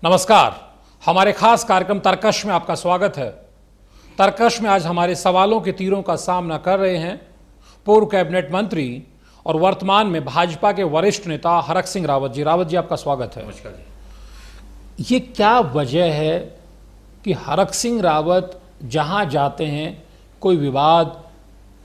नमस्कार। हमारे खास कार्यक्रम तर्कश में आपका स्वागत है। तर्कश में आज हमारे सवालों के तीरों का सामना कर रहे हैं पूर्व कैबिनेट मंत्री और वर्तमान में भाजपा के वरिष्ठ नेता हरक सिंह रावत जी। रावत जी, आपका स्वागत है। नमस्कार जी। ये क्या वजह है कि हरक सिंह रावत जहां जाते हैं कोई विवाद,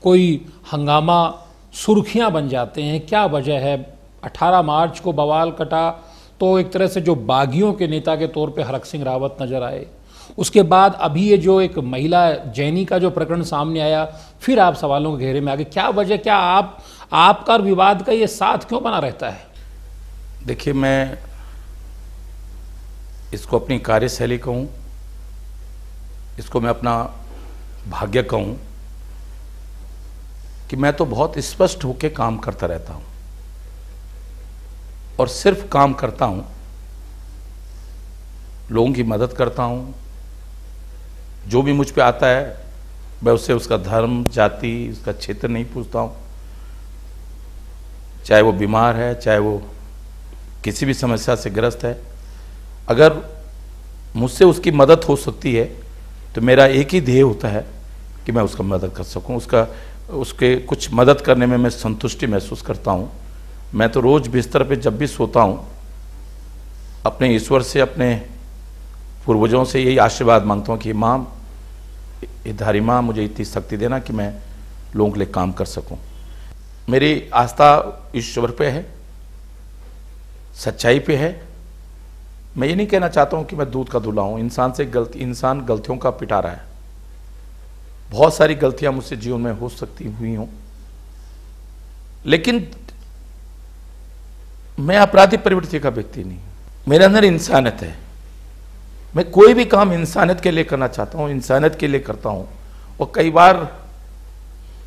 कोई हंगामा, सुर्खियां बन जाते हैं? क्या वजह है? 18 मार्च को बवाल कटा तो एक तरह से जो बागियों के नेता के तौर पे हरक सिंह रावत नजर आए। उसके बाद अभी ये जो एक महिला जैनी का जो प्रकरण सामने आया, फिर आप सवालों के घेरे में आ गए। क्या वजह, क्या आपका और विवाद का ये साथ क्यों बना रहता है? देखिए, मैं इसको अपनी कार्यशैली कहूँ, इसको मैं अपना भाग्य कहूँ कि मैं तो बहुत स्पष्ट होकर काम करता रहता हूँ और सिर्फ काम करता हूँ, लोगों की मदद करता हूँ। जो भी मुझ पे आता है मैं उससे उसका धर्म, जाति, उसका क्षेत्र नहीं पूछता हूँ। चाहे वो बीमार है, चाहे वो किसी भी समस्या से ग्रस्त है, अगर मुझसे उसकी मदद हो सकती है तो मेरा एक ही ध्येय होता है कि मैं उसका मदद कर सकूँ। उसके कुछ मदद करने में मैं संतुष्टि महसूस करता हूँ। मैं तो रोज़ बिस्तर पे जब भी सोता हूँ अपने ईश्वर से, अपने पूर्वजों से यही आशीर्वाद मांगता हूँ कि माँ, धारी माँ, मुझे इतनी शक्ति देना कि मैं लोगों के लिए काम कर सकूँ। मेरी आस्था ईश्वर पे है, सच्चाई पे है। मैं ये नहीं कहना चाहता हूँ कि मैं दूध का धुला हूँ। इंसान गलतियों का पिटारा है। बहुत सारी गलतियाँ मुझसे जीवन में हो सकती हुई हों, लेकिन मैं अपराधी प्रवृत्ति का व्यक्ति नहीं। मेरे अंदर इंसानियत है। मैं कोई भी काम इंसानियत के लिए करना चाहता हूँ, इंसानियत के लिए करता हूँ। और कई बार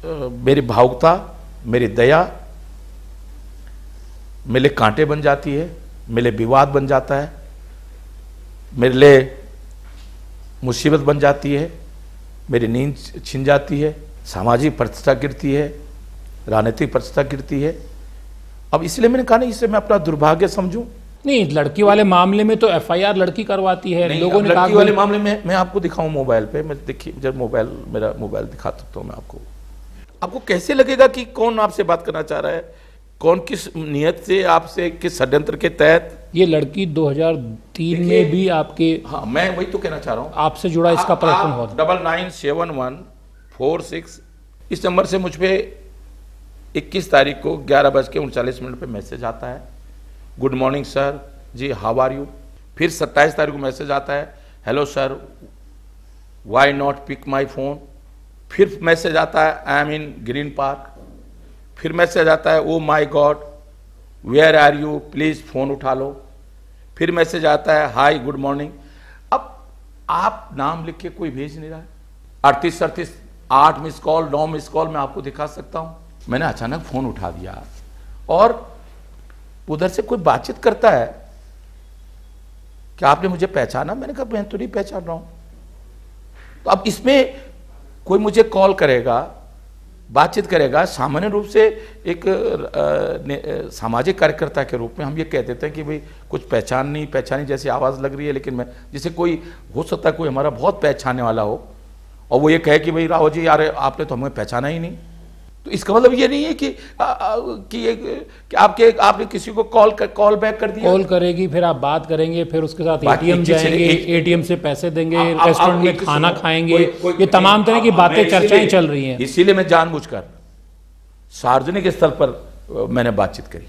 मेरी भावुकता, मेरी दया मेरे लिए कांटे बन जाती है, मेरे लिए विवाद बन जाता है, मेरे लिए मुसीबत बन जाती है, मेरी नींद छिन जाती है, सामाजिक प्रतिष्ठा गिरती है, राजनीतिक प्रतिष्ठा गिरती है। अब इसलिए मैंने कहा नहीं, इसे मैं अपना दुर्भाग्य समझूं। नहीं, लड़की वाले मामले में तो एफआईआर लड़की करवाती है। लोगों ने कहा लड़की वाले मामले में मैं आपको दिखाऊं मोबाइल पे, मैं देखिए, जब मेरा मोबाइल दिखा सकता हूं मैं आपको कैसे लगेगा कि कौन आपसे बात करना चाह रहा है, कौन किस नियत से आपसे, किस षड्यंत्र के तहत। ये लड़की 2003 में भी आपके, हाँ, मैं वही तो कहना चाह रहा हूँ, आपसे जुड़ा इसका प्रकरण हुआ। 997146 इस नंबर से मुझ पे 21 तारीख को 11:39 पे मैसेज आता है, good morning sir ji, how are you. फिर 27 तारीख को मैसेज आता है, hello sir, why not pick my phone. फिर मैसेज आता है, I am in Green Park. फिर मैसेज आता है, oh my God, where are you, please phone उठा लो। फिर मैसेज आता है, हाई गुड मॉर्निंग। अब आप नाम लिख के कोई भेज नहीं रहा है। 38 8 मिस कॉल, 9 मिस कॉल मैं आपको दिखा सकता हूं। मैंने अचानक फोन उठा दिया और उधर से कोई बातचीत करता है, क्या आपने मुझे पहचाना? मैंने कहा मैं तो नहीं पहचान रहा हूं। तो अब इसमें कोई मुझे कॉल करेगा, बातचीत करेगा, सामान्य रूप से एक सामाजिक कार्यकर्ता के रूप में हम ये कह देते हैं कि भाई कुछ पहचानी जैसी आवाज़ लग रही है, लेकिन मैं जिसे कोई हो सकता है कोई हमारा बहुत पहचानने वाला हो और वो ये कहे कि भाई रावत जी यार आपने तो हमें पहचाना ही नहीं। तो इसका मतलब ये नहीं है कि आपने किसी को कॉल बैक कर दिया। कॉल करेगी, फिर आप बात करेंगे, फिर उसके साथ एटीएम जाएंगे, एटीएम से पैसे देंगे, रेस्टोरेंट में खाना खाएंगे। ये तमाम तरह की बातें, चर्चाएं चल रही हैं। इसीलिए मैं जानबूझकर सार्वजनिक स्तर पर मैंने बातचीत करी।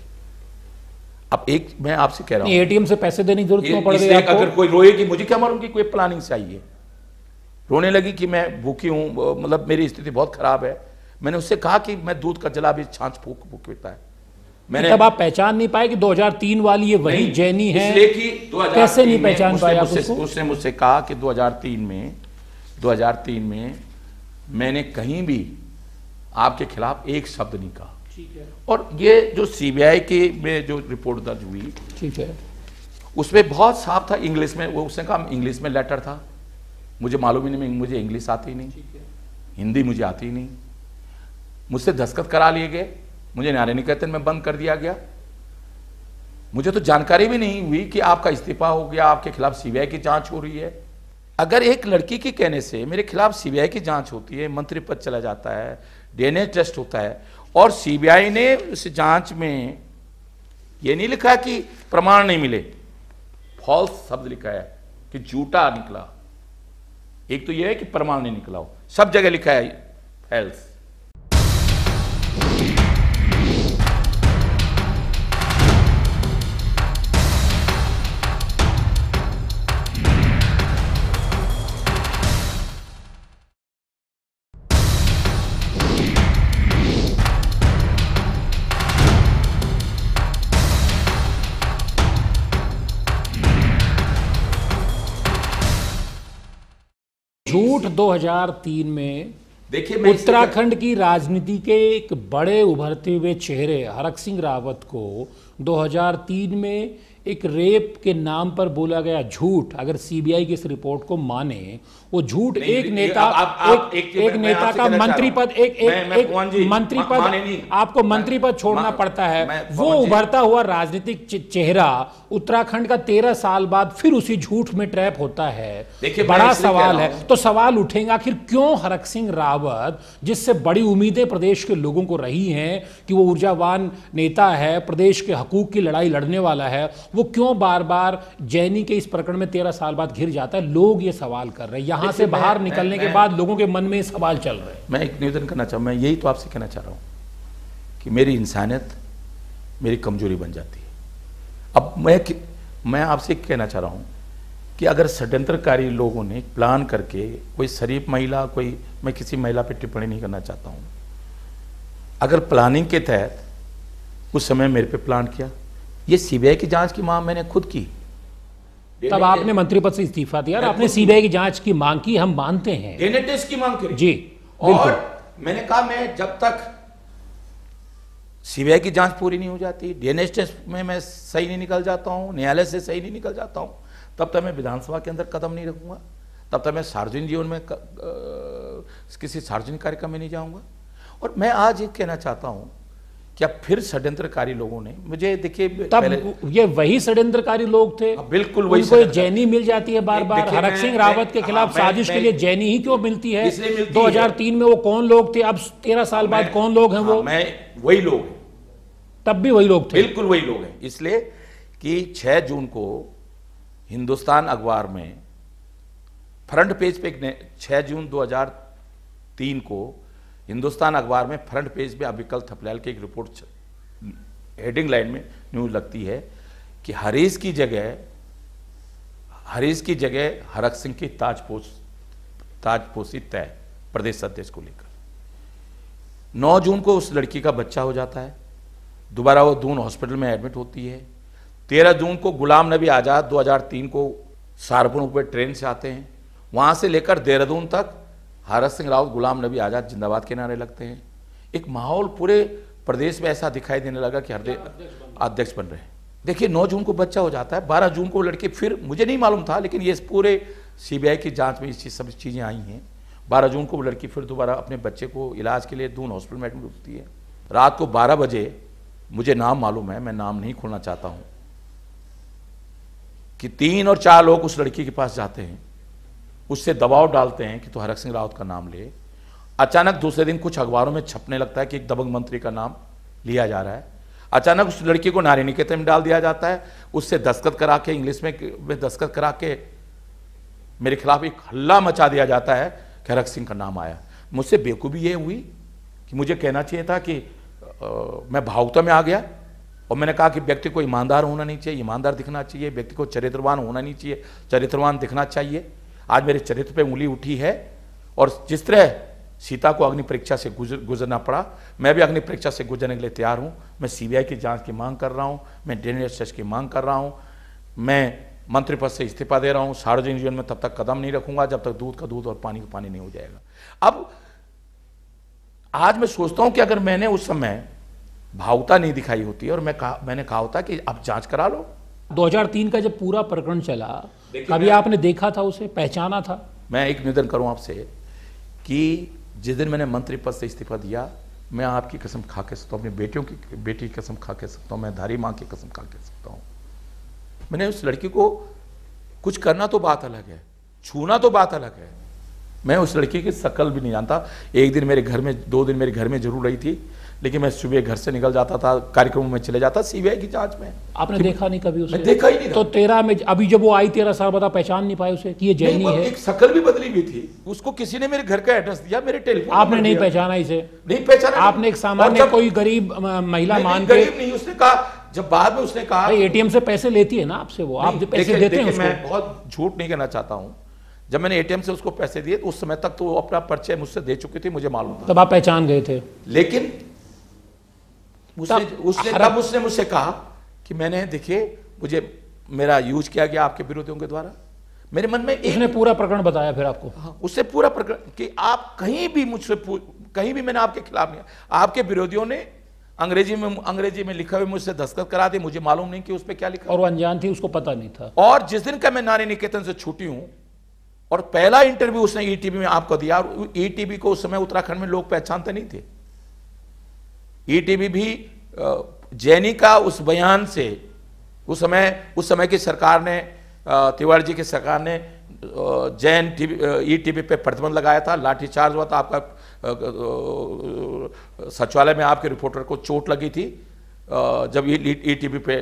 अब एक मैं आपसे कह रहा हूँ, एटीएम से पैसे देने की जरूरत क्यों पड़ रही है आपको? अगर कोई रोएगी, मुझे क्या मालूम कि कोई प्लानिंग से आई है, रोने लगी कि मैं भूखी हूँ, मतलब मेरी स्थिति बहुत खराब है। मैंने उससे कहा कि मैं दूध का जला भी छाछ फूक पीता है। मैंने तब आप पहचान नहीं पाए कि 2003 वाली ये वही जैनी है? इसलिए कि 2003 कैसे नहीं पहचान पाए आप उसको? उसने मुझसे कहा कि 2003 में मैंने कहीं भी आपके खिलाफ एक शब्द नहीं कहा। ठीक है। और ये जो सीबीआई की में जो रिपोर्ट दर्ज हुई, ठीक है, उसमें बहुत साफ था इंग्लिश में। वो उसने कहा इंग्लिश में लेटर था, मुझे मालूम ही नहीं, मुझे इंग्लिश आती नहीं, हिंदी मुझे आती नहीं। मुझसे दस्तखत करा लिए गए, मुझे न्याय निकेतन में बंद कर दिया गया। मुझे तो जानकारी भी नहीं हुई कि आपका इस्तीफा हो गया, आपके खिलाफ सीबीआई की जांच हो रही है। अगर एक लड़की के कहने से मेरे खिलाफ सीबीआई की जांच होती है, मंत्री पद चला जाता है, डीएनए टेस्ट होता है, और सीबीआई ने उस जांच में ये नहीं लिखा कि प्रमाण नहीं मिले, फॉल्स शब्द लिखा है कि झूठा निकला। एक तो यह है कि प्रमाण नहीं निकला हो, सब जगह लिखा है फॉल्स। झूठ 2003 में देखिए, उत्तराखंड की राजनीति के एक बड़े उभरते हुए चेहरे हरक सिंह रावत को 2003 में एक रेप के नाम पर बोला गया झूठ, अगर सीबीआई की इस रिपोर्ट को माने, वो झूठ एक नेता एक नेता का मंत्री पद एक मंत्री पद आपको मंत्री पद छोड़ना पड़ता है। वो उभरता हुआ राजनीतिक चेहरा उत्तराखंड का 13 साल बाद फिर उसी झूठ में ट्रैप होता है। बड़ा सवाल है, तो सवाल उठेगा आखिर क्यों हरक सिंह रावत, जिससे बड़ी उम्मीदें प्रदेश के लोगों को रही हैं कि वो ऊर्जावान नेता है, प्रदेश के हकूक की लड़ाई लड़ने वाला है, वो क्यों बार बार जैनी के इस प्रकरण में 13 साल बाद घिर जाता है? लोग ये सवाल कर रहे हैं। यहां से बाहर निकलने के बाद लोगों के मन में ये सवाल चल रहे हैं। मैं एक निवेदन करना चाहूँ, मैं यही तो आपसे कहना चाह रहा हूँ कि मेरी इंसानियत मेरी कमजोरी बन जाती है। अब मैं आपसे कहना चाह रहा हूँ कि अगर षड्यंत्रकारी लोगों ने प्लान करके, कोई शरीफ महिला, कोई, मैं किसी महिला पर टिप्पणी नहीं करना चाहता हूँ, अगर प्लानिंग के तहत उस समय मेरे पे प्लान किया, ये सीबीआई की जांच की मांग मैंने खुद की। तब आपने मंत्री पद से इस्तीफा दिया और आपने सीबीआई की जांच की मांग की, हम मानते हैं, डीएनए टेस्ट की मांग करी जी। और मैंने कहा मैं जब तक सीबीआई की जांच पूरी नहीं हो जाती, डीएनए टेस्ट में मैं सही नहीं निकल जाता हूं, न्यायालय से सही नहीं निकल जाता हूं, तब तक मैं विधानसभा के अंदर कदम नहीं रखूंगा, तब तक मैं सार्वजनिक जीवन में किसी सार्वजनिक कार्यक्रम में नहीं जाऊंगा। और मैं आज ये कहना चाहता हूं क्या फिर षड्यंत्रकारी लोगों ने मुझे, देखिए तब ये वही षड्यंत्रकारी लोग थे, बिल्कुल वही। उनको जैनी मिल जाती है बार बार, हरक सिंह रावत के खिलाफ साजिश के लिए जैनी ही क्यों मिलती है? 2003 में वो कौन लोग थे, अब 13 साल बाद कौन लोग हैं? वो मैं वही लोग हैं, तब भी वही लोग थे, बिल्कुल वही लोग हैं। इसलिए कि 6 जून को हिंदुस्तान अखबार में फ्रंट पेज पे 6 जून 2003 को हिंदुस्तान अखबार में फ्रंट पेज पे अविकल थपलियाल की एक रिपोर्ट हेडिंग लाइन में न्यूज लगती है कि हरीश की जगह हरक सिंह की ताजपोशी तय प्रदेश अध्यक्ष को लेकर। 9 जून को उस लड़की का बच्चा हो जाता है, दोबारा वो दून हॉस्पिटल में एडमिट होती है। 13 जून को गुलाम नबी आज़ाद 2003 को सहारनपुर पे ट्रेन से आते हैं, वहां से लेकर देहरादून तक हरक सिंह रावत गुलाम नबी आज़ाद जिंदाबाद के नारे लगते हैं। एक माहौल पूरे प्रदेश में ऐसा दिखाई देने लगा कि हर अध्यक्ष बन रहे हैं। देखिए 9 जून को बच्चा हो जाता है, 12 जून को वो लड़की, फिर मुझे नहीं मालूम था, लेकिन ये पूरे सीबीआई की जांच में इस सब चीज़ें आई हैं। 12 जून को वो लड़की फिर दोबारा अपने बच्चे को इलाज के लिए दून हॉस्पिटल में एडमिट होती है। रात को 12 बजे, मुझे नाम मालूम है, मैं नाम नहीं खोलना चाहता हूँ, कि 3 और 4 लोग उस लड़की के पास जाते हैं, उससे दबाव डालते हैं कि तो हरक सिंह रावत का नाम ले। अचानक दूसरे दिन कुछ अखबारों में छपने लगता है कि एक दबंग मंत्री का नाम लिया जा रहा है। अचानक उस लड़की को नारी निकेतन में डाल दिया जाता है, उससे दस्तखत करा के, इंग्लिश में दस्तखत करा के मेरे खिलाफ एक हल्ला मचा दिया जाता है कि हरक सिंह का नाम आया। मुझसे बेवकूफ़ी ये हुई कि मुझे कहना चाहिए था कि मैं भावुकता में आ गया और मैंने कहा कि व्यक्ति को ईमानदार होना नहीं चाहिए, ईमानदार दिखना चाहिए, व्यक्ति को चरित्रवान होना नहीं चाहिए, चरित्रवान दिखना चाहिए। आज मेरे चरित्र पे उंगली उठी है और जिस तरह सीता को अग्नि परीक्षा से गुजरना पड़ा, मैं भी अग्नि परीक्षा से गुजरने के लिए तैयार हूं। मैं सीबीआई की जांच की मांग कर रहा हूं, मैं डीएनए टेस्ट की मांग कर रहा हूं, मैं मंत्री पद से इस्तीफा दे रहा हूं। सार्वजनिक जीवन में तब तक कदम नहीं रखूंगा जब तक दूध का दूध और पानी का पानी नहीं हो जाएगा। अब आज मैं सोचता हूं कि अगर मैंने उस समय भावुकता नहीं दिखाई होती और मैंने कहा होता कि अब जांच करा लो। 2003 का जब पूरा प्रकरण चला, कभी आपने देखा था उसे, पहचाना था? मैं एक निवेदन करूं आपसे कि जिस दिन मैंने मंत्री पद से इस्तीफा दिया, मैं आपकी कसम खा के सकता हूँ, अपनी बेटी की कसम खा के सकता हूँ, मैं धारी माँ की कसम खा के सकता हूँ, मैंने उस लड़की को कुछ करना तो बात अलग है, छूना तो बात अलग है। मैं उस लड़की की शक्ल भी नहीं जानता। एक दिन मेरे घर में, 2 दिन मेरे घर में जरूर रही थी, लेकिन मैं सुबह घर से निकल जाता था, कार्यक्रमों में चले जाता, सीबीआई की जांच में। आपने देखा नहीं कभी उसे? मैं देखा ही नहीं था। तो 13 में अभी जब वो आई 13 साल बाद पहचान नहीं पाए उसे कि ये जैनी है? एक शक्ल भी बदली हुई थी। उसको किसी ने मेरे घर का एड्रेस दिया, मेरे टेलीफोन आपने नहीं पहचाना इसे? नहीं पहचाना। आपने एक सामान्य कोई गरीब महिला मान के? गरीब नहीं, उसने कहा, जब बाद में उसने कहा एटीएम से पैसे लेती है ना आपसे वो, आप पैसे देते हैं उसको? मैं बहुत झूठ नहीं कहना चाहता हूं, जब मैंने एटीएम से उसको पैसे दिए तो उस समय तक तो वो अपना परिचय मुझसे दे चुकी थी, मुझे मालूम था। तब आप पहचान गए थे? लेकिन उसने मुझसे कहा कि मैंने, देखिए, मुझे मेरा यूज किया गया आपके विरोधियों के द्वारा। मेरे मन में उसने पूरा प्रकरण बताया फिर आपको? हाँ, उससे पूरा प्रकरण कि आप कहीं भी मुझसे, कहीं भी मैंने आपके खिलाफ नहीं, आपके विरोधियों ने अंग्रेजी में लिखा हुआ मुझसे दस्तखत करा दिए, मुझे मालूम नहीं कि उस पर क्या लिखा। और वो अनजान थी, उसको पता नहीं था। और जिस दिन का मैं नारी निकेतन से छूटी हूं और पहला इंटरव्यू उसने ईटीवी में आपको दिया, और ईटीवी को उस समय उत्तराखंड में लोग पहचानते नहीं थे। ईटीवी भी जैनी का उस बयान से, उस समय की सरकार ने, तिवारी जी की सरकार ने जैन ईटीवी पे प्रतिबंध लगाया था, लाठीचार्ज हुआ था, आपका सचिवालय में आपके रिपोर्टर को चोट लगी थी जब ईटीवी पे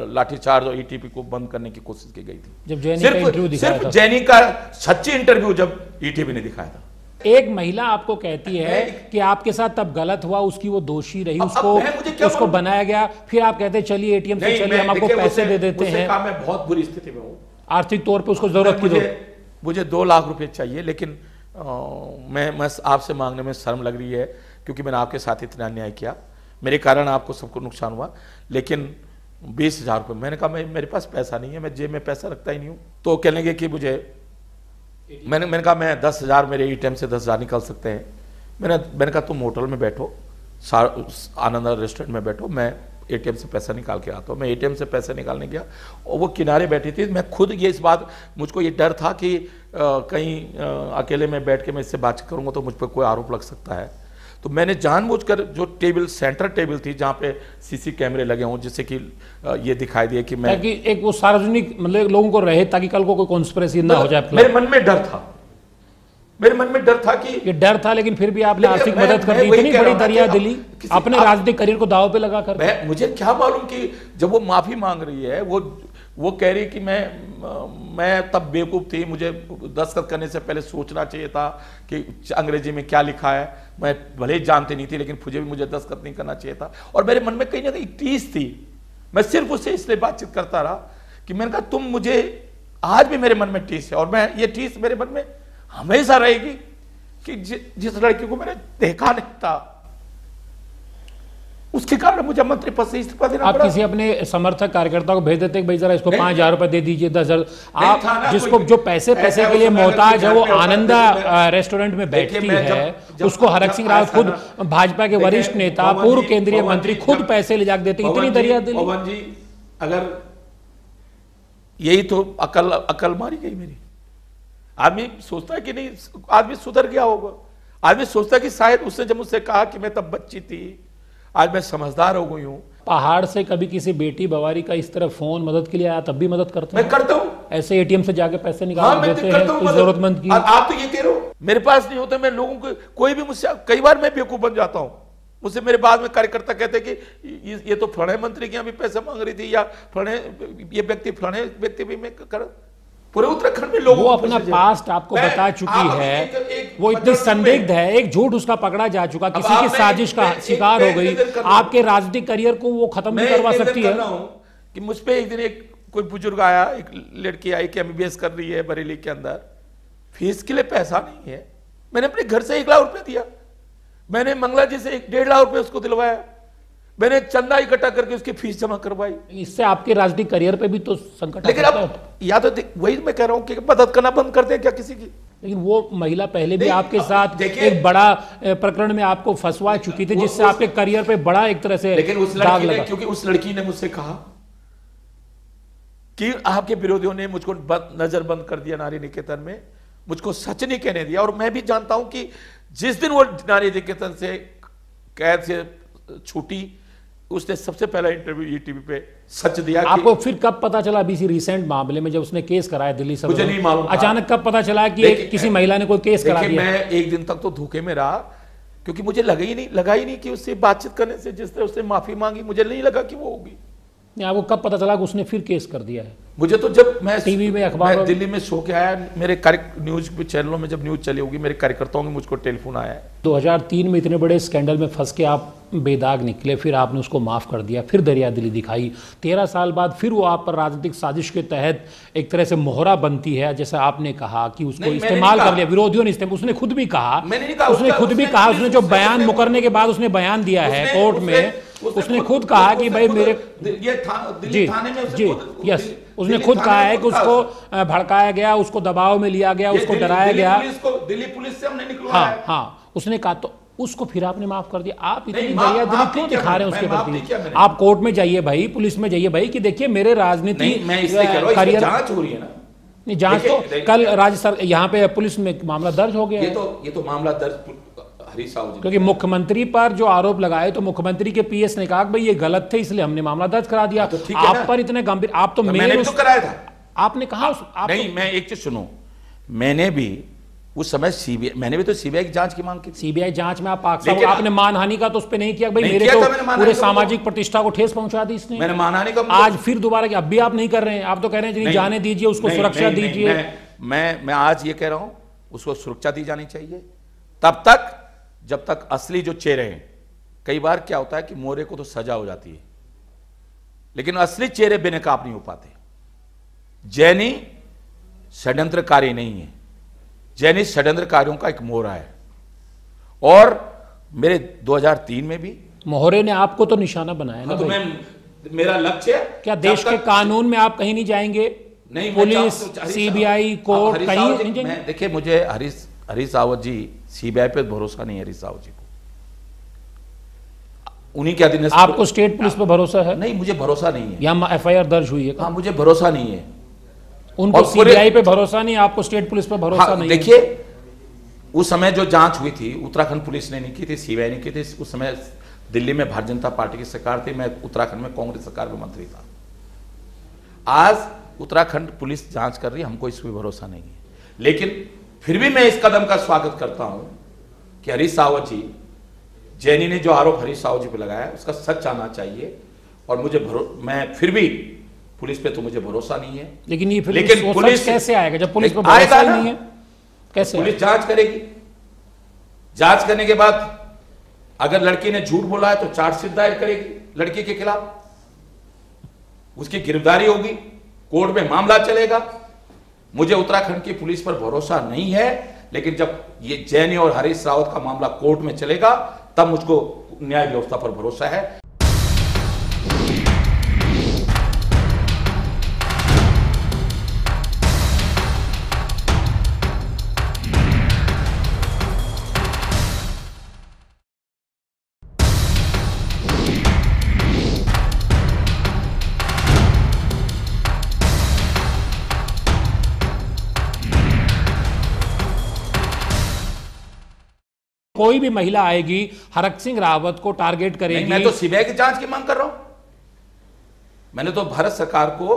लाठीचार्ज और ईटीवी को बंद करने की कोशिश की गई थी। जब जैनी का इंटरव्यू दिखाया था, सिर्फ जैनी का सच्ची इंटरव्यू जब ईटीवी ने दिखाया था। एक महिला आपको कहती है कि आपके साथ तब गलत हुआ, उसकी वो दोषी रही, उसको बनाया गया, फिर आप कहते हैं चलिए एटीएम से चलिए हम आपको पैसे दे देते हैं। मैं बहुत बुरी स्थिति में हूँ, आर्थिक तौर पे उसको जरूरत की, मुझे 2 लाख रुपए चाहिए, लेकिन मैं आपसे मांगने में शर्म लग रही है क्योंकि मैंने आपके साथ इतना अन्याय किया, मेरे कारण आपको सबको नुकसान हुआ, लेकिन 20,000 रुपये। मैंने कहा मेरे पास पैसा नहीं है, मैं जेब में पैसा रखता ही नहीं हूँ। तो कहने लगे कि मैंने कहा मैं 10,000, मेरे एटीएम से 10,000 निकल सकते हैं। मैंने कहा तुम होटल में बैठो, आनंद रेस्टोरेंट में बैठो, मैं एटीएम से पैसा निकाल के आता हूँ। मैं एटीएम से पैसे निकालने गया और वो किनारे बैठी थी। मैं खुद मुझको ये डर था कि कहीं अकेले में बैठ के मैं इससे बातचीत करूँगा तो मुझ पर कोई आरोप लग सकता है। तो मैंने जानबूझकर जो सेंटर टेबल थी जहाँ पे सीसी कैमरे लगे हों, जिससे कि ये दिखाई दिए कि मैं, ताकि एक वो सार्वजनिक मतलब लोगों को रहे, ताकि कल को कोई कॉन्स्पिरेसी ना हो जाए। मेरे मन में डर था कि ये डर था, लेकिन फिर भी आपने आर्थिक मदद कर दी, इतनी बड़ी दरिया दिली अपने राजनीतिक करियर को दांव पे लगा कर। मुझे क्या मालूम कि जब वो माफी मांग रही है, वो कह रही कि मैं तब बेवकूफ़ थी, मुझे दस्तखत करने से पहले सोचना चाहिए था कि अंग्रेजी में क्या लिखा है। मैं भले ही जानती नहीं थी, लेकिन मुझे दस्तखत नहीं करना चाहिए था। और मेरे मन में कहीं ना कहीं टीस थी। मैं सिर्फ उससे इसलिए बातचीत करता रहा कि मैंने कहा तुम मुझे, आज भी मेरे मन में टीस है, और मैं ये टीस मेरे मन में हमेशा रहेगी कि जिस लड़की को मैंने देखा नहीं था, उसके कारण मुझे मंत्री पद से इस्तीफा देना पड़ा। आप किसी अपने समर्थक कार्यकर्ता को भेज देते कि भाई जरा इसको 5,000 रुपए दे दीजिए, 10,000। आप जिसको जो पैसे के लिए मोहताज है, वो आनंदा रेस्टोरेंट में बैठती है, उसको हरक सिंह रावत खुद भाजपा के वरिष्ठ नेता, पूर्व केंद्रीय मंत्री, खुद पैसे ले जाकर देते। इतनी दरिया दिली। पवन जी, अगर यही तो अकल मारी गई मेरी। आदमी सोचता है कि नहीं, आदमी सुधर गया होगा, आदमी सोचता है कि शायद उसने जब मुझसे कहा कि मैं तब बच्ची थी, आज मैं समझदार हो गई हूं। पहाड़ से कभी किसी बेटी बवारी का इस तरह फोन मदद के लिए आया, तब भी मदद करते हैं? मैं करता हूं। ऐसे एटीएम से जाके पैसे निकाल देते हैं जरूरतमंद की। आप तो ये कह रहे हो मेरे पास नहीं होते, मैं लोगों को, कोई भी मुझसे, कई बार मैं बेवकूफ बन जाता हूं। मुझसे मेरे बाद में कार्यकर्ता कहते हैं कि ये तो फलाने मंत्री के यहाँ भी पैसे मांग रही थी, या फलाने व्यक्ति भी मैं कर। पूरे उत्तराखंड में लोगों, वो अपना पास्ट आपको बता चुकी है, वो इतनी संदिग्ध है, एक झूठ उसका पकड़ा जा चुका, किसी की साजिश का शिकार हो गई, आपके राजनीतिक करियर को वो खत्म नहीं करवा सकती है। कि मुझ पे एक दिन कोई बुजुर्ग आया, एक लड़की आई कि MBBS कर रही है बरेली के अंदर, फीस के लिए पैसा नहीं है। मैंने अपने घर से 1 लाख रुपए दिया, मैंने मंगला जी से 1.5 लाख रुपए उसको दिलवाया, मैंने चंदा इकट्ठा करके उसकी फीस जमा करवाई। इससे आपके राजनीतिक करियर पे भी तो संकट। लेकिन अब या तो वही मैं कह रहा हूं कि मदद करना बंद कर दें क्या किसी की। लेकिन वो महिला पहले भी आपके साथ एक बड़ा प्रकरण में आपको फंसवा चुकी थी, जिससे आपके करियर पे बड़ा एक तरह से दाग लगा। क्योंकि उस लड़की ने मुझसे कहा कि आपके विरोधियों ने मुझको नजरबंद कर दिया नारी निकेतन में, मुझको सच नहीं कहने दिया। और मैं भी जानता हूं कि जिस दिन वो नारी निकेतन से कैद से छूटी, उसने सबसे पहला इंटरव्यू ये टीवी पे सच दिया। आपको फिर कब पता चला अभी इसी रिसेंट मामले में जब उसने केस कराया दिल्ली सब? मुझे नहीं मालूम, अचानक कब पता चला कि किसी महिला ने कोई केस करा दिया? मैं एक दिन तक तो धोखे में रहा, क्योंकि मुझे लगा ही नहीं कि उससे बातचीत करने से, जिस तरह उसने माफी मांगी, मुझे नहीं लगा कि वो होगी। आपको कब पता चला कि उसने फिर केस कर दिया है? मुझे तो जब मैं टीवी में, अखबार, दिल्ली में सो के आया, मेरे न्यूज चैनलों में जब न्यूज चली होगी, मेरे कार्यकर्ताओं के मुझको टेलीफोन आया है। 2003 में इतने बड़े स्कैंडल में फंस के आप बेदाग निकले, फिर आपने उसको माफ कर दिया, फिर दरिया दिली दिखाई। 13 साल बाद फिर वो आप पर राजनीतिक साजिश के तहत एक तरह से मोहरा बनती है, जैसा आपने कहा कि उसको इस्तेमाल कर लिया, विरोधियों ने इस्तेमाल, उसने खुद भी कहा, उसने जो बयान मुकरने के बाद उसने बयान दिया है कोर्ट में, उसने खुद कहा कि भाई मेरे यस, उसने खुद कहा है कि उसको भड़काया गया, उसको दबाव में लिया गया, उसको डराया गया, दिल्ली पुलिस से हमने निकलवाया। हाँ, उसने कहा, तो उसको फिर आपने माफ कर दिया। आप इतनी दरिया दिली क्यों दिखा रहे हैं उसके प्रति? आप कोर्ट में जाइए भाई, पुलिस में जाइए भाई, कि देखिए मेरे राजनीति करियर जांच हो रही है ना। नहीं, जांच तो कल राज्य सरकार यहाँ पे पुलिस में मामला दर्ज हो गया। ये तो मामला दर्ज हरीश साहू जी, क्योंकि मुख्यमंत्री पर जो आरोप लगाए तो मुख्यमंत्री के पीएस ने कहा कि भाई ये गलत थे, इसलिए हमने मामला दर्ज करा दिया। तो आप पर इतने गंभीर, आप तो मैंने तो कराया था, आपने कहा नहीं। मैं एक चीज सुनो, मैंने भी उस समय मैंने भी तो सीबीआई की जांच की मांग की। सीबीआई जांच में आपने मानहानि का तो उस पर नहीं किया, भाई मेरे तो पूरे सामाजिक प्रतिष्ठा को ठेस पहुंचा दी इसने। मैंने मानहानि का आज फिर दोबारा, अब भी आप नहीं कर रहे हैं, आप तो कह रहे हैं जाने दीजिए, उसको सुरक्षा दीजिए। मैं आज ये कह रहा हूं, उसको सुरक्षा दी जानी चाहिए तब तक जब तक असली जो चेहरे हैं। कई बार क्या होता है कि मोरे को तो सजा हो जाती है, लेकिन असली चेहरे बेनकाब नहीं हो पाते। जैनी षड्यंत्रकारी नहीं है, जैनी षड्यंत्रकारियों का एक मोहरा है। और मेरे 2003 में भी मोहरे ने आपको तो निशाना बनाया ना। तो मेरा लक्ष्य क्या देश के कानून में आप कहीं नहीं जाएंगे? नहीं, पुलिस, सीबीआई, कोर्ट कहीं नहीं जाएंगे? देखिए, मुझे हरीश रावत जी, सीबीआई पे भरोसा नहीं है हरीश रावत जी को, उन्हीं के अधीन। आपको स्टेट पुलिस पे भरोसा है? नहीं, मुझे भरोसा नहीं है। यहाँ एफआईआर दर्ज हुई है? हाँ, मुझे भरोसा नहीं है। उनको सीबीआई पे भरोसा नहीं, आपको स्टेट पुलिस पे भरोसा नहीं? देखिए, उस समय जो जांच हुई थी उत्तराखंड पुलिस ने नहीं की थी, सीबीआई ने की थी। उस समय दिल्ली में भारतीय जनता पार्टी की सरकार थी, मैं उत्तराखंड में कांग्रेस सरकार में मंत्री था। आज उत्तराखंड पुलिस जांच कर रही है, हमको इस पर भरोसा नहीं है। लेकिन फिर भी मैं इस कदम का स्वागत करता हूं कि हरीश रावत जी, जैनी ने जो आरोप हरीश रावत जी पे लगाया उसका सच आना चाहिए। और मैं फिर भी पुलिस पे तो मुझे भरोसा नहीं है। लेकिन पुलिस कैसे आएगा जब पुलिस पे भरोसा ही नहीं है? कैसे? पुलिस जांच करेगी, जांच करने के बाद अगर लड़की ने झूठ बोला है तो चार्जशीट दायर करेगी लड़की के खिलाफ, उसकी गिरफ्तारी होगी, कोर्ट में मामला चलेगा। मुझे उत्तराखंड की पुलिस पर भरोसा नहीं है, लेकिन जब ये जैनी और हरीश रावत का मामला कोर्ट में चलेगा तब मुझको न्याय व्यवस्था पर भरोसा है। कोई भी महिला आएगी हरक सिंह रावत को टारगेट करेगी। मैं तो सीबीआई की जांच की मांग कर रहा हूं। मैंने तो भारत सरकार को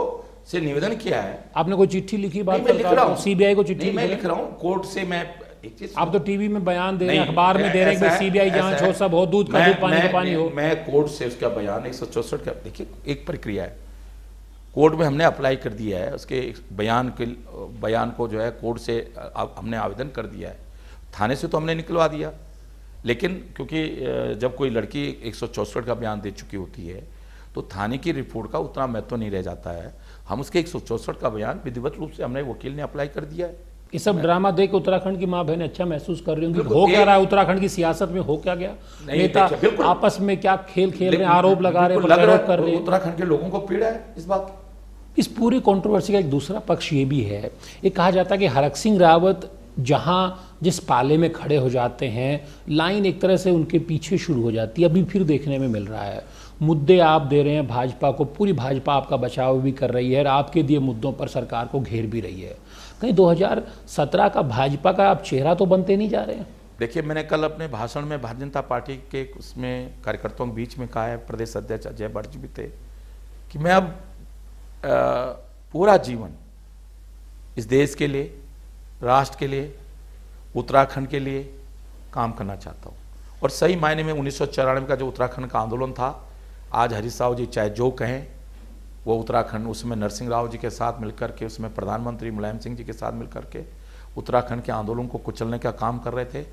से निवेदन किया है। आपने कोई चिट्ठी लिखी? बात मैं लिख रहा हूं, सीबीआई को चिट्ठी मैं लिख रहा हूं कोर्ट से। मैं एक चीज, आप तो टीवी में बयान दे रहे हैं, अखबार में दे रहे हैं, सीबीआई जांच हो, सब हो, दूध का दूध पानी का पानी हो। मैं कोर्ट से उसका बयान 164 का, देखिए एक प्रक्रिया है, कोर्ट में हमने अप्लाई कर दिया है, उसके बयान को जो है कोर्ट से हमने आवेदन कर दिया है, थाने से तो हमने निकलवा दिया। लेकिन क्योंकि जब कोई लड़की 164 का बयान दे चुकी होती है तो थाने की रिपोर्ट का उतना महत्व नहीं रह जाता है। हम उसके 164 का बयान विधिवत रूप से हमने वकील ने अप्लाई कर दिया है। ये सब ड्रामा देख उत्तराखंड की माँ बहन अच्छा महसूस कर रही होंगी। हो क्या रहा है उत्तराखंड की सियासत में? हो क्या गया? नेता आपस में क्या खेल खेल रहे हैं, आरोप लगा रहे हैं, प्रत्यारोप कर रहे हैं। उत्तराखंड के लोगों को पीड़ा है इस बात। इस पूरी कंट्रोवर्सी का एक दूसरा पक्ष ये भी है, ये कहा जाता है कि हरक सिंह रावत जहां जिस पाले में खड़े हो जाते हैं, लाइन एक तरह से उनके पीछे शुरू हो जाती है। अभी फिर देखने में मिल रहा है, मुद्दे आप दे रहे हैं भाजपा को, पूरी भाजपा आपका बचाव भी कर रही है और आपके दिए मुद्दों पर सरकार को घेर भी रही है। कहीं 2017 का भाजपा का आप चेहरा तो बनते नहीं जा रहे हैं? देखिए, मैंने कल अपने भाषण में भारतीय जनता पार्टी के उसमें कार्यकर्ताओं के बीच में कहा है, प्रदेश अध्यक्ष अजय भट्ट जी भी थे, कि मैं अब पूरा जीवन इस देश के लिए, राष्ट्र के लिए, उत्तराखंड के लिए काम करना चाहता हूँ। और सही मायने में 1994 का जो उत्तराखंड का आंदोलन था, आज हरीश राव जी चाहे जो कहें, वो उत्तराखंड उसमें नरसिंह राव जी के साथ मिलकर के, उसमें प्रधानमंत्री मुलायम सिंह जी के साथ मिलकर के उत्तराखंड के आंदोलन को कुचलने का काम कर रहे थे।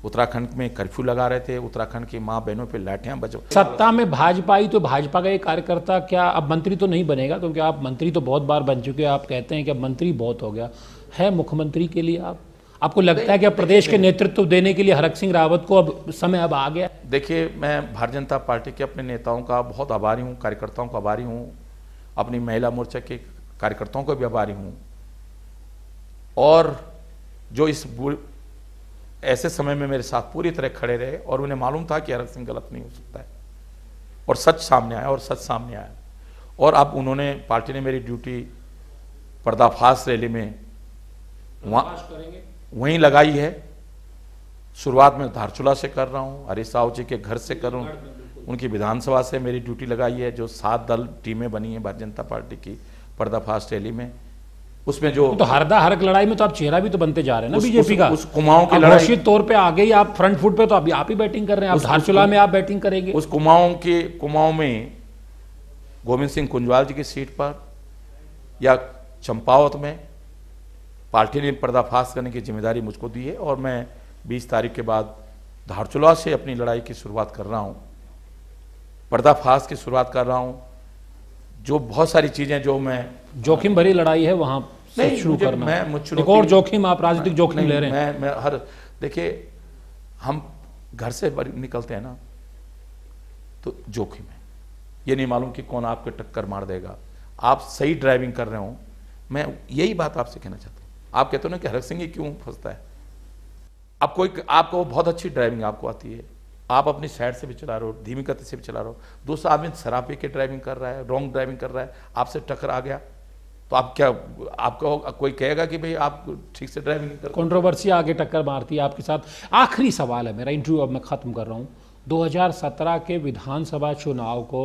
उत्तराखंड में कर्फ्यू लगा रहे थे, उत्तराखंड की माँ बहनों पे लाठियां बजो। सत्ता में भाजपा आई तो भाजपा का एक कार्यकर्ता क्या अब मंत्री तो नहीं बनेगा, क्योंकि आप मंत्री तो बहुत बार बन चुके हैं, आप कहते हैं कि अब मंत्री बहुत हो गया है मुख्यमंत्री के लिए। आपको लगता है कि अब प्रदेश के नेतृत्व देने के लिए हरक सिंह रावत को अब समय अब आ गया? देखिए, मैं भारतीय जनता पार्टी के अपने नेताओं का बहुत आभारी हूँ, कार्यकर्ताओं का आभारी हूँ, अपनी महिला मोर्चा के कार्यकर्ताओं को भी आभारी हूँ, और जो इस ऐसे समय में मेरे साथ पूरी तरह खड़े रहे, और उन्हें मालूम था कि हरक सिंह गलत नहीं हो सकता है, और सच सामने आया, और सच सामने आया। और अब उन्होंने, पार्टी ने मेरी ड्यूटी पर्दाफाश रैली में वहीं लगाई है। शुरुआत में धारचूला से कर रहा हूँ, हरीश राव जी के घर से कर रहा हूँ, उनकी विधानसभा से मेरी ड्यूटी लगाई है। जो 7 दल टीमें बनी हैं भारतीय जनता पार्टी की पर्दाफाश रैली में, उसमें जो तो हरक लड़ाई में तो आप चेहरा भी तो बनते जा रहे हैं ना बीजेपी का। उस कुमाऊं की लड़ाई, घोषित तौर पे आगे ही आप फ्रंट फुट पे, तो अभी आप ही बैटिंग कर रहे हैं, आप धारचूला में आप बैटिंग करेंगे। उस कुमाऊं में गोविंद सिंह कुंजवाल जी की सीट पर या चंपावत में पार्टी ने पर्दाफाश करने की जिम्मेदारी मुझको दी है, और मैं 20 तारीख के बाद धारचूला से अपनी लड़ाई की शुरुआत कर रहा हूं, पर्दाफाश की शुरुआत कर रहा हूं। जो बहुत सारी चीजें जो मैं, जोखिम भरी लड़ाई है वहां से शुरू करना, एक और जोखिम, आप राजनीतिक जोखिम ले रहे हैं। मैं हर, देखिए, हम घर से निकलते हैं ना तो जोखिम है, ये नहीं मालूम कि कौन आपके टक्कर मार देगा। आप सही ड्राइविंग कर रहे हो, मैं यही बात आपसे कहना चाहता हूँ। आप कहते हो ना कि हरक सिंह क्यों फंसता है, अब आपको बहुत अच्छी ड्राइविंग आपको आती है, आप अपनी साइड से भी चला रहे हो, धीमी गति से भी चला रहे हो, दूसरा आदमी शराब पी के ड्राइविंग कर रहा है, रॉन्ग ड्राइविंग कर रहा है, आपसे टक्कर आ गया, तो आप क्या, आपको कोई कहेगा कि भाई आप ठीक से ड्राइविंग नहीं कर? कंट्रोवर्सी आगे टक्कर मारती है आपके साथ। आखिरी सवाल है मेरा, इंटरव्यू अब मैं खत्म कर रहा हूँ। 2017 के विधानसभा चुनाव को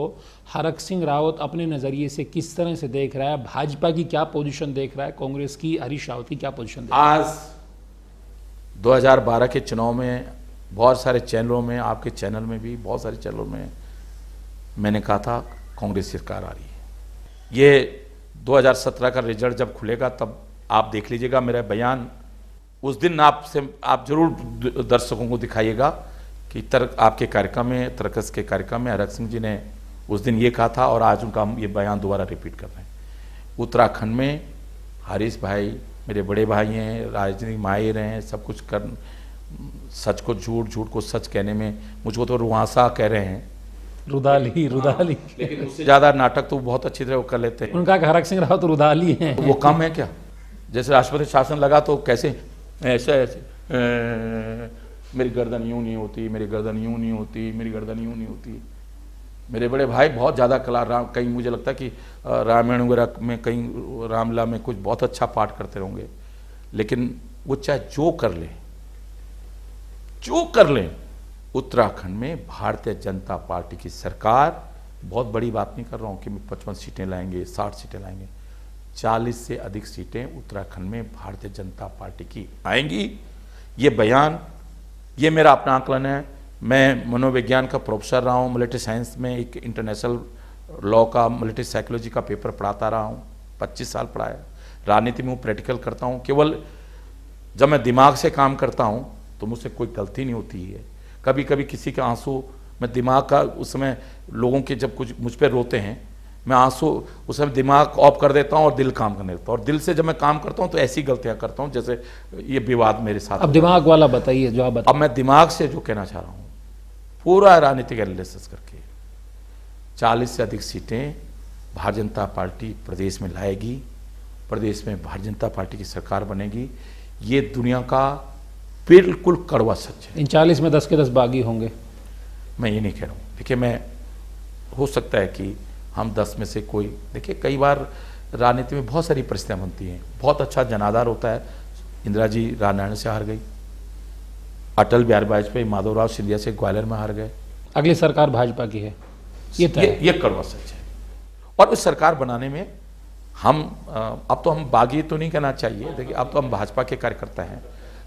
हरक सिंह रावत अपने नज़रिए से किस तरह से देख रहा है? भाजपा की क्या पोजीशन देख रहा है, कांग्रेस की, हरीश रावत की क्या पोजीशन देख रहा है? आज 2012 के चुनाव में बहुत सारे चैनलों में, आपके चैनल में भी बहुत सारे चैनलों में मैंने कहा था कांग्रेस सरकार आ रही है। ये 2017 का रिजल्ट जब खुलेगा तब आप देख लीजिएगा मेरा बयान, उस दिन आप जरूर दर्शकों को दिखाइएगा कि आपके कार्यक्रम में, तरकस के कार्यक्रम में हरक सिंह जी ने उस दिन ये कहा था, और आज उनका हम ये बयान दोबारा रिपीट कर रहे हैं। उत्तराखंड में हरीश भाई मेरे बड़े भाई हैं, राजनीतिक माहिर हैं, सब कुछ कर, सच को झूठ, झूठ को सच कहने में मुझको तो रुआसा कह रहे हैं, रुदाली। लेकिन उससे ज्यादा नाटक तो बहुत अच्छी तरह वो कर लेते हैं। उनका हरक सिंह रावत तो रुदाली हैं, वो कम है क्या? जैसे राष्ट्रपति शासन लगा तो कैसे ऐसे मेरी गर्दन यूं नहीं होती, मेरी गर्दन यूं नहीं होती, मेरी गर्दन यूं नहीं होती। मेरे बड़े भाई बहुत ज़्यादा कला, कहीं मुझे लगता है कि रामायण वगैरह में, कहीं रामलीला में कुछ बहुत अच्छा पाठ करते होंगे, लेकिन वो चाहे जो कर लें, उत्तराखंड में भारतीय जनता पार्टी की सरकार, बहुत बड़ी बात नहीं कर रहा हूँ कि 55 सीटें लाएंगे, 60 सीटें लाएंगे, 40 से अधिक सीटें उत्तराखंड में भारतीय जनता पार्टी की आएंगी। ये बयान, ये मेरा अपना आकलन है। मैं मनोविज्ञान का प्रोफेसर रहा हूँ, मिलिट्री साइंस में एक इंटरनेशनल लॉ का, मिलिट्री साइकोलॉजी का पेपर पढ़ाता रहा हूँ, 25 साल पढ़ाया। राजनीति में वो प्रैक्टिकल करता हूँ, केवल जब मैं दिमाग से काम करता हूँ तो मुझसे कोई गलती नहीं होती है। कभी कभी किसी के आंसू, मैं दिमाग का, उस समय लोगों के जब कुछ मुझ पर रोते हैं, मैं आंसू उस समय दिमाग ऑफ कर देता हूँ और दिल काम करने लगता हूँ, और दिल से जब मैं काम करता हूँ तो ऐसी गलतियाँ करता हूँ जैसे ये विवाद मेरे साथ। अब दिमाग वाला बताइए, जो आप अब मैं दिमाग से जो कहना चाह रहा हूँ, पूरा राजनीतिक एनालिसिस करके 40 से अधिक सीटें भारतीय जनता पार्टी प्रदेश में लाएगी, प्रदेश में भारतीय जनता पार्टी की सरकार बनेगी। ये दुनिया का बिल्कुल कड़वा सच है। इन 40 में 10 के 10 बागी होंगे, मैं ये नहीं कह रहा हूँ। देखिए, मैं, हो सकता है कि हम 10 में से कोई, देखिए कई बार राजनीति में बहुत सारी परिस्थितियाँ बनती हैं, बहुत अच्छा जनाधार होता है। इंदिरा जी राजनारायण से हार गई, अटल बिहारी वाजपेयी माधवराव सिंधिया से ग्वालियर में हार गए। अगली सरकार भाजपा की है, ये कड़वा सच है। और उस सरकार बनाने में हम अब तो हम बागी तो नहीं कहना चाहिए, देखिए अब तो हम भाजपा के कार्यकर्ता हैं,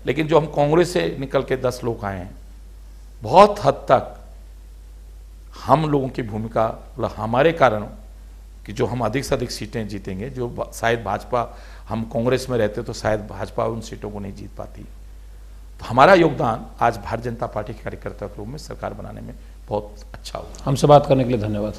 लेकिन जो हम कांग्रेस से निकल के 10 लोग आए हैं, बहुत हद तक हम लोगों की भूमिका, मतलब हमारे कारण कि जो हम अधिक से अधिक सीटें जीतेंगे, जो शायद भाजपा, हम कांग्रेस में रहते तो शायद भाजपा उन सीटों को नहीं जीत पाती। तो हमारा योगदान आज भारतीय जनता पार्टी के कार्यकर्ता के रूप में सरकार बनाने में बहुत अच्छा होगा। हमसे बात करने के लिए धन्यवाद।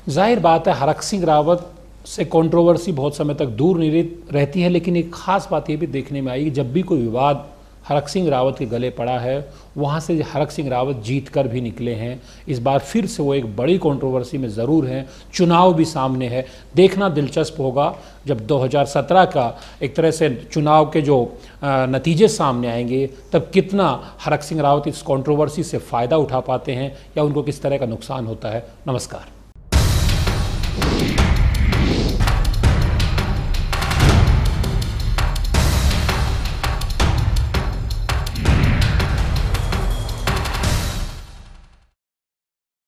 जाहिर बात है हरक सिंह रावत से कंट्रोवर्सी बहुत समय तक दूर नहीं रहती है, लेकिन एक खास बात ये भी देखने में आई कि जब भी कोई विवाद हरक सिंह रावत के गले पड़ा है, वहाँ से हरक सिंह रावत जीत कर भी निकले हैं। इस बार फिर से वो एक बड़ी कंट्रोवर्सी में ज़रूर हैं, चुनाव भी सामने है। देखना दिलचस्प होगा जब 2017 का एक तरह से चुनाव के जो नतीजे सामने आएंगे, तब कितना हरक सिंह रावत इस कंट्रोवर्सी से फ़ायदा उठा पाते हैं या उनको किस तरह का नुकसान होता है। नमस्कार।